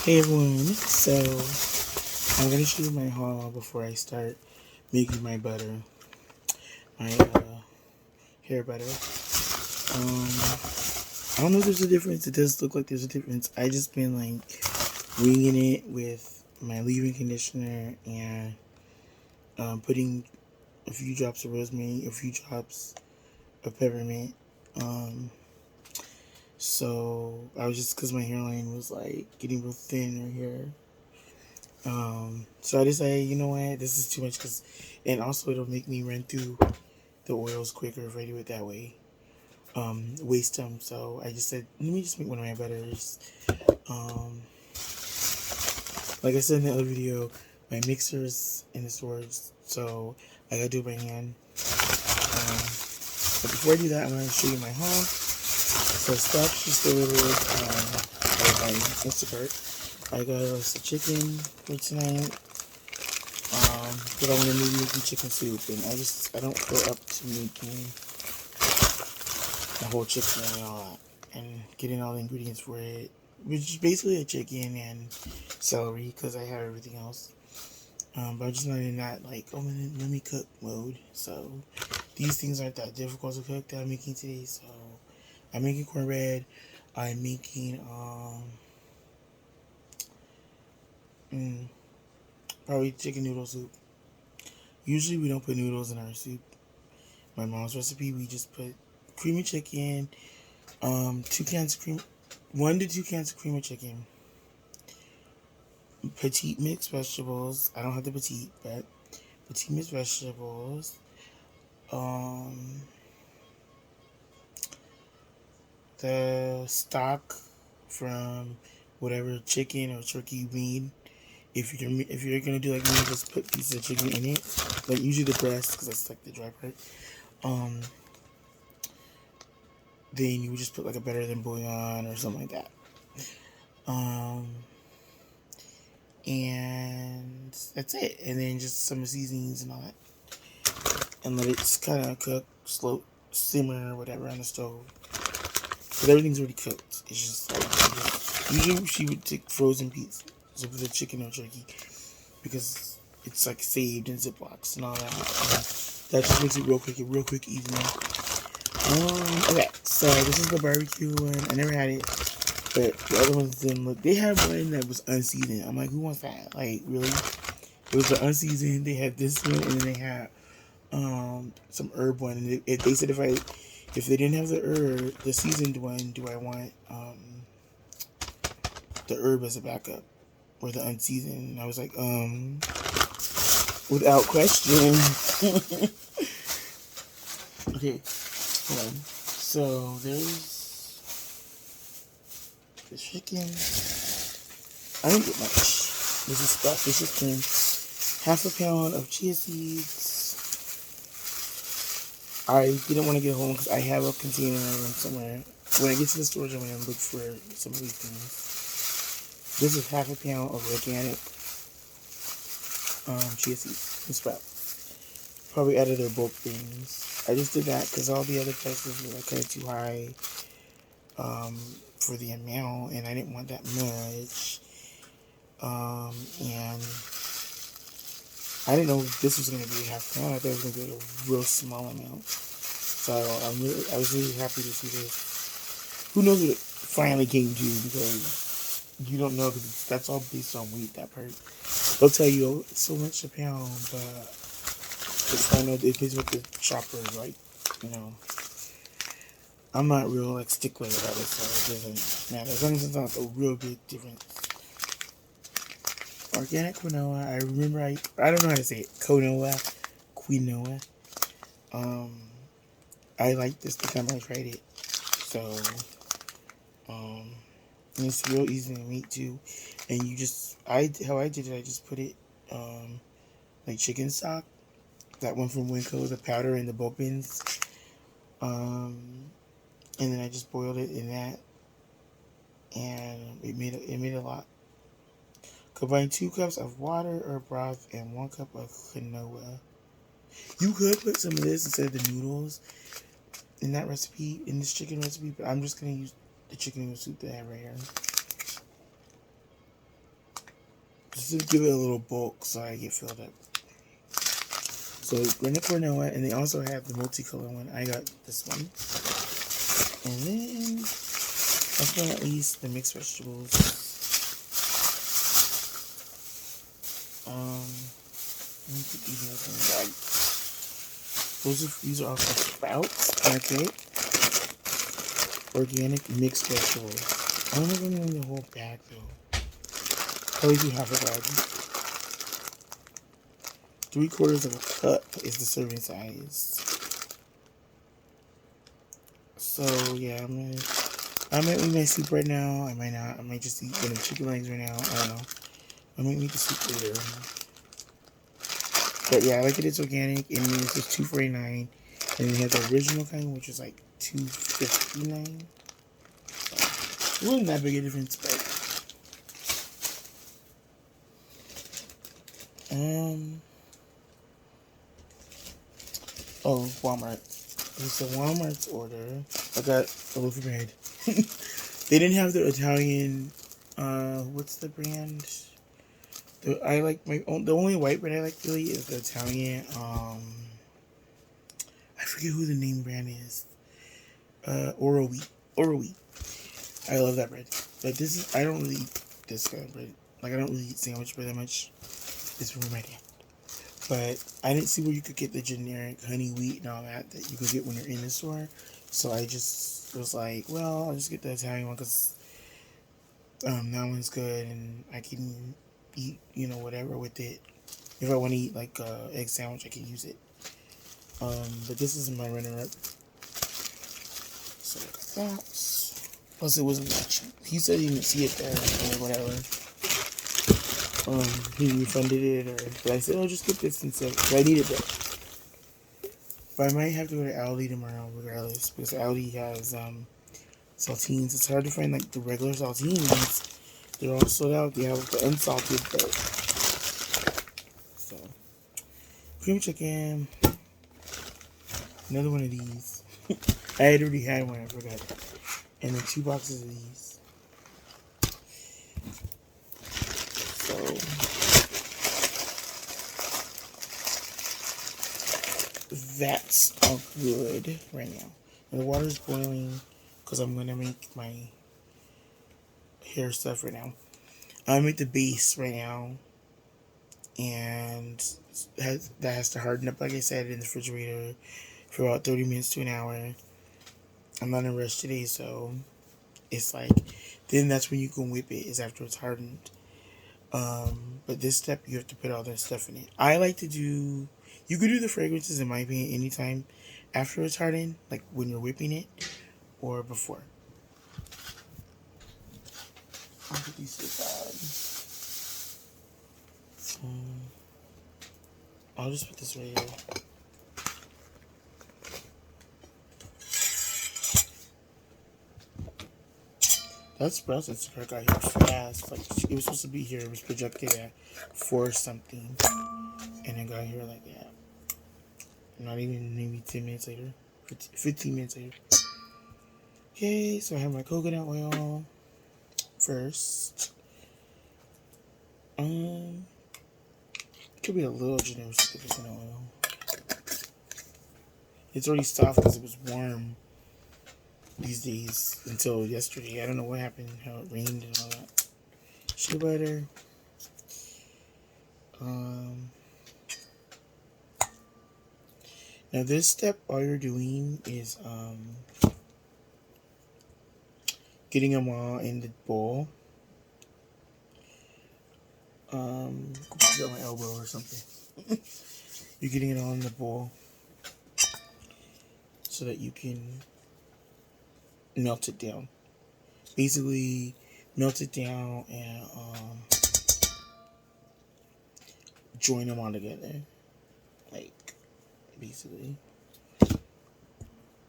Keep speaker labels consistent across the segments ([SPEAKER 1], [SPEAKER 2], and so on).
[SPEAKER 1] Hey everyone, so I'm gonna show you my haul before I start making my butter, my hair butter. I don't know if there's a difference. It does look like there's a difference. I just been like winging it with my leave-in conditioner and putting a few drops of rosemary, a few drops of peppermint. Um, so I was just because my hairline was like getting real thin right here. So I decided, you know what, this is too much and also it'll make me run through the oils quicker if I do it that way. Waste them. So I just said, let me just make one of my butters. Um, like I said in the other video, my mixer's in the storage, so I gotta do it by hand. But before I do that, I'm gonna show you my haul. So stuff just delivered by Instacart. I got us a chicken for tonight. But I'm gonna be making chicken soup, and I don't feel up to making the whole chicken and all that, and getting all the ingredients for it, which is basically a chicken and celery, because I have everything else. But I'm just not in that like, oh, let me cook mode. So these things aren't that difficult to cook that I'm making today. So I'm making cornbread. I'm making probably chicken noodle soup. Usually we don't put noodles in our soup. My mom's recipe, we just put creamy chicken, 2 cans of cream, 1 to 2 cans of cream of chicken, petite mixed vegetables. I don't have the petite, but petite mixed vegetables. The stock from whatever chicken or turkey you need. If you're gonna do like me, just put pieces of chicken in it. Like usually the breast, because that's like the dry part. Then you would just put like a better than bouillon or something like that. And that's it. And then just some seasonings and all that. And let it kind of cook, slow simmer or whatever on the stove. But everything's already cooked. It's just like, usually she would take frozen pieces of the chicken or turkey because it's like saved in Ziplocs and all that. And that just makes it real quick, easy. Okay, so this is the barbecue one. I never had it, but the other ones didn't look. They had one that was unseasoned. I'm like, who wants that? Like, really? It was the unseasoned. They had this one, and then they had some herb one. And they said if they didn't have the seasoned one, do I want the herb as a backup or the unseasoned? And I was like, without question. Okay, hold on. So there's the chicken. I didn't get much. This is stuff. This is chicken. Half a pound of chia seeds. I didn't want to get home because I have a container in my room somewhere. When I get to the storage, I'm going to look for some of these things. This is half a pound of organic chia seeds and sprout. Probably out of their bulk things. I just did that because all the other prices were like kind of too high for the amount, and I didn't want that much. And I didn't know this was going to be a half pound. I thought it was going to be a real small amount. So I was really happy to see this. Who knows what it finally came to, because you don't know, because that's all based on weight, that part. They'll tell you, oh, it's so much a pound, but it's kind of, it depends what the chopper is like, you know. I'm not real like stickler about it, so it doesn't matter. As long as it's not a real big difference. Organic quinoa. I remember I don't know how to say it. Quinoa. I like this the time I tried it. So it's real easy to make too. And you just how I did it, I just put it like chicken stock. That one from Winco, the powder and the bulk bins. And then I just boiled it in that, and it made a lot. Combine 2 cups of water or broth and 1 cup of quinoa. You could put some of this instead of the noodles in that recipe, in this chicken recipe, but I'm just gonna use the chicken noodle soup that I have right here. just to give it a little bulk so I get filled up. So granite quinoa, and they also have the multicolor one. I got this one. And then last but not least, the mixed vegetables. Let me put these in the bag. These are also sprouts. Okay. Organic mixed vegetables. I don't know if I'm gonna need the whole bag though. Probably do half a bag. 3/4 of a cup is the serving size. So yeah, I might eat my soup right now. I might not. I might just eat one of the chicken legs right now. I don't know. I might eat the soup later. But yeah, I like it. It's organic. And it's just $2.49. And they have the original kind, which is like $2.59. So, it wasn't that big a difference, but oh, Walmart. It's a Walmart's order. I got a loaf of bread. They didn't have the Italian. What's the brand? The only white bread I like really is the Italian. I forget who the name brand is. Oro wheat. Oro wheat. I love that bread. But I don't really eat this kind of bread. Like, I don't really eat sandwich bread that much. It's from my dad. But I didn't see where you could get the generic honey wheat and all that you could get when you're in the store. So I just was like, well, I'll just get the Italian one because that one's good and I can eat, whatever with it. If I want to eat like egg sandwich, I can use it. But this is my runner-up. So I got that. Plus, it wasn't that cheap. He said he didn't see it there or whatever. He refunded it, but I said, "Oh, just get this instead." Because I needed that. But I might have to go to Aldi tomorrow, regardless, because Aldi has saltines. It's hard to find like the regular saltines. They're all sold out. They have the unsalted, but so cream chicken. Another one of these. I had already had one. I forgot. And then 2 boxes of these. So that's all good right now. And the water's boiling because I'm gonna make my hair stuff right now. I'm gonna make the base right now, and that has to harden up, like I said, in the refrigerator for about 30 minutes to an hour. I'm not in a rush today, so it's like, then that's when you can whip it, is after it's hardened. But this step, you have to put all that stuff in it. I like to do, you could do the fragrances, in my opinion, anytime after it's hardened, like when you're whipping it, or before. I'll put these to the side. I'll just put this right here. That's process car got here fast. Like, it was supposed to be here. It was projected at 4 something. And it got here like that. Not even maybe 10 minutes later. 15 minutes later. Okay, so I have my coconut oil first. Could be a little generous with the coconut oil. It's already soft because it was warm these days until yesterday. I don't know what happened, how it rained and all that. Shea butter. Now this step, all you're doing is getting them all in the bowl. Put it on my elbow or something. You're getting it all in the bowl so that you can melt it down. Basically, melt it down and join them all together. Like, basically.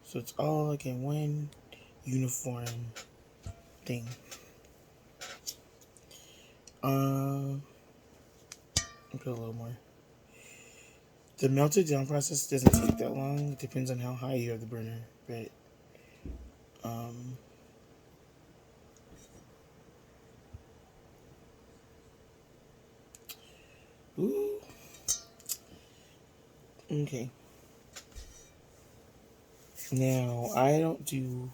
[SPEAKER 1] So it's all like in one uniform thing. I'll put a little more. The melted down process doesn't take that long. It depends on how high you have the burner, but Ooh. Okay. Now, I don't do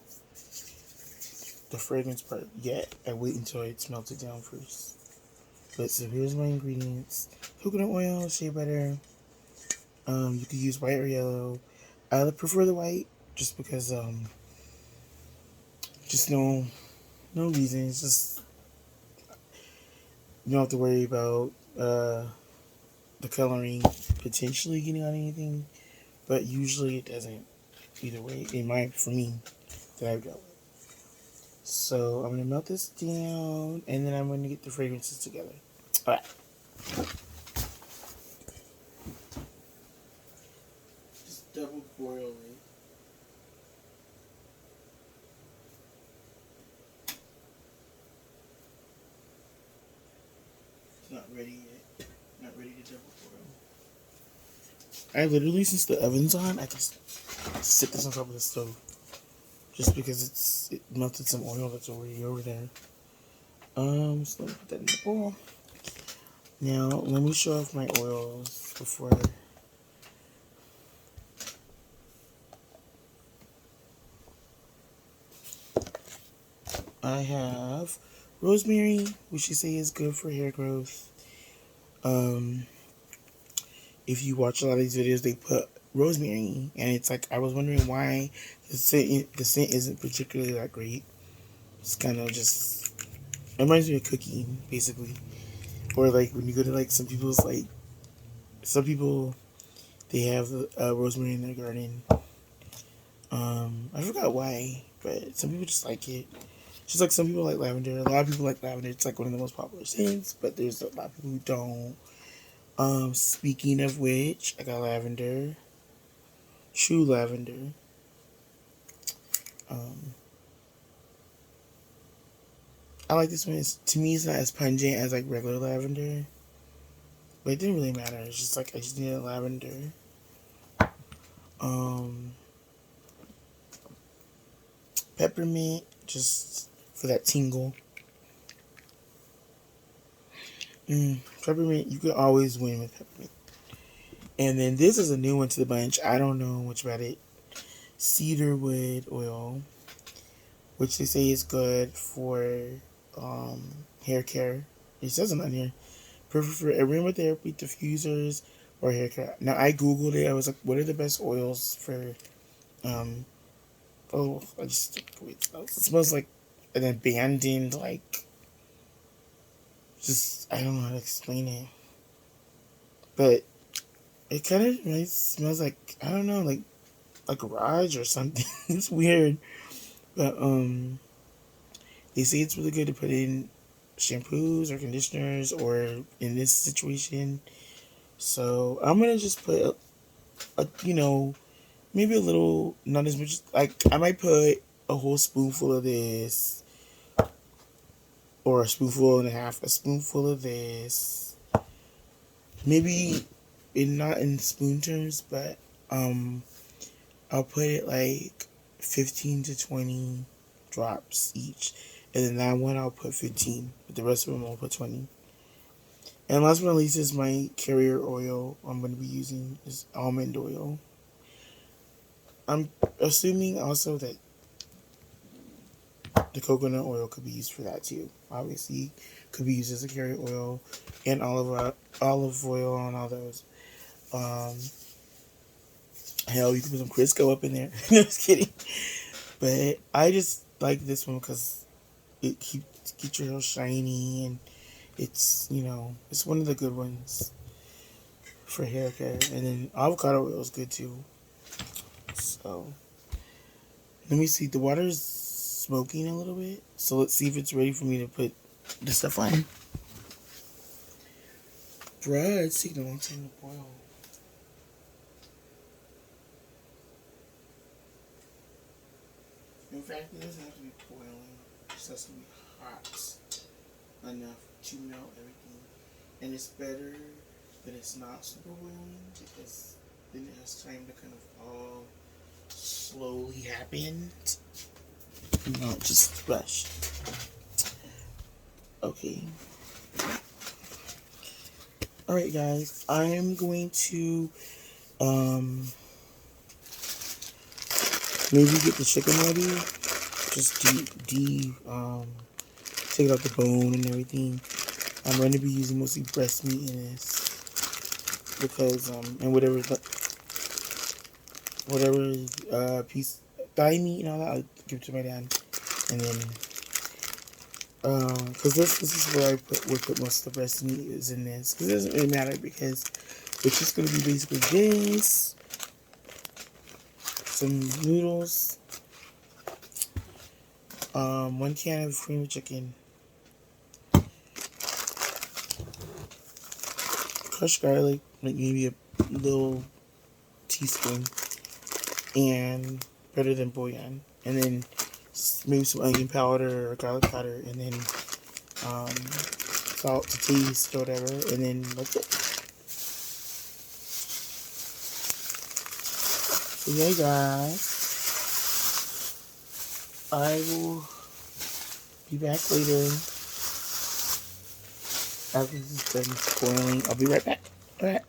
[SPEAKER 1] the fragrance part yet. I wait until it's melted down first. But so here's my ingredients. Coconut oil, shea butter. You could use white or yellow. I prefer the white just because just no reason. It's just you don't have to worry about the coloring potentially getting on anything, but usually it doesn't either way. For me that I've dealt with. So I'm gonna melt this down, and then I'm gonna get the fragrances together. All right. Just double boil it. It's not ready yet. Not ready to double boil. I literally, since the oven's on, I just sit this on top of the stove. Just because it melted some oil that's already over there. So let me put that in the bowl. Now, let me show off my oils before I have rosemary, which you say is good for hair growth. If you watch a lot of these videos, they put rosemary, and it's like I was wondering why the scent isn't particularly that great. It's kind of just it reminds me of cooking, basically, or like when you go to like some people they have rosemary in their garden. I forgot why, but some people just like it. Just like some people like lavender. A lot of people like lavender. It's like one of the most popular scents, but there's a lot of people who don't. Speaking of which, I got lavender. True lavender. Um, I like this one. To me, it's not as pungent as like regular lavender, but it didn't really matter. It's just like I just needed lavender. Um, Peppermint, just for that tingle. Peppermint, you can always win with peppermint. And then this is a new one to the bunch. I don't know much about it. Cedarwood Oil, which they say is good for hair care. It says it on here. Perfect for aromatherapy, diffusers, or hair care. Now I googled it. I was like, what are the best oils for? I just wait. It smells like an abandoned just I don't know how to explain it, but it kind of smells like I don't know like a garage or something. It's weird, but they say it's really good to put in shampoos or conditioners or in this situation. So I'm gonna just put maybe a little, not as much. Like I might put a whole spoonful of this, or a spoonful and a half, a spoonful of this. Maybe not in spoon terms, but I'll put it like 15 to 20 drops each. And then that one I'll put 15. But the rest of them I'll put 20. And last but not least is my carrier oil I'm going to be using is almond oil. I'm assuming also that the coconut oil could be used for that too. Obviously, could be used as a carrier oil, and olive oil and all those. Hell, you can put some Crisco up in there. No, just kidding. But I just like this one because it keeps your hair shiny, and it's one of the good ones for hair care. And then avocado oil is good too. So let me see. The water's smoking a little bit, so let's see if it's ready for me to put the stuff on. Bruh, it's taking a long time to boil. In fact, it doesn't have to be boiling. It just has to be hot enough to melt everything. And it's better that it's not super boiling because then it has time to kind of all slowly happen. Not just rush. Okay. Alright guys, I'm going to maybe get the chicken ready. Just take out the bone and everything. I'm going to be using mostly breast meat in this because and whatever piece thigh meat and all that, I'll give it to my dad. And then because this is where I put most of the breast meat is in this, because it doesn't really matter because it's just going to be basically this, some noodles, 1 can of cream of chicken, crushed garlic, like maybe a little teaspoon, and better than bouillon, and then maybe some onion powder or garlic powder, and then salt to taste or whatever, and then that's it. So yeah guys, I will be back later after this is done spoiling. I'll be right back. Alright.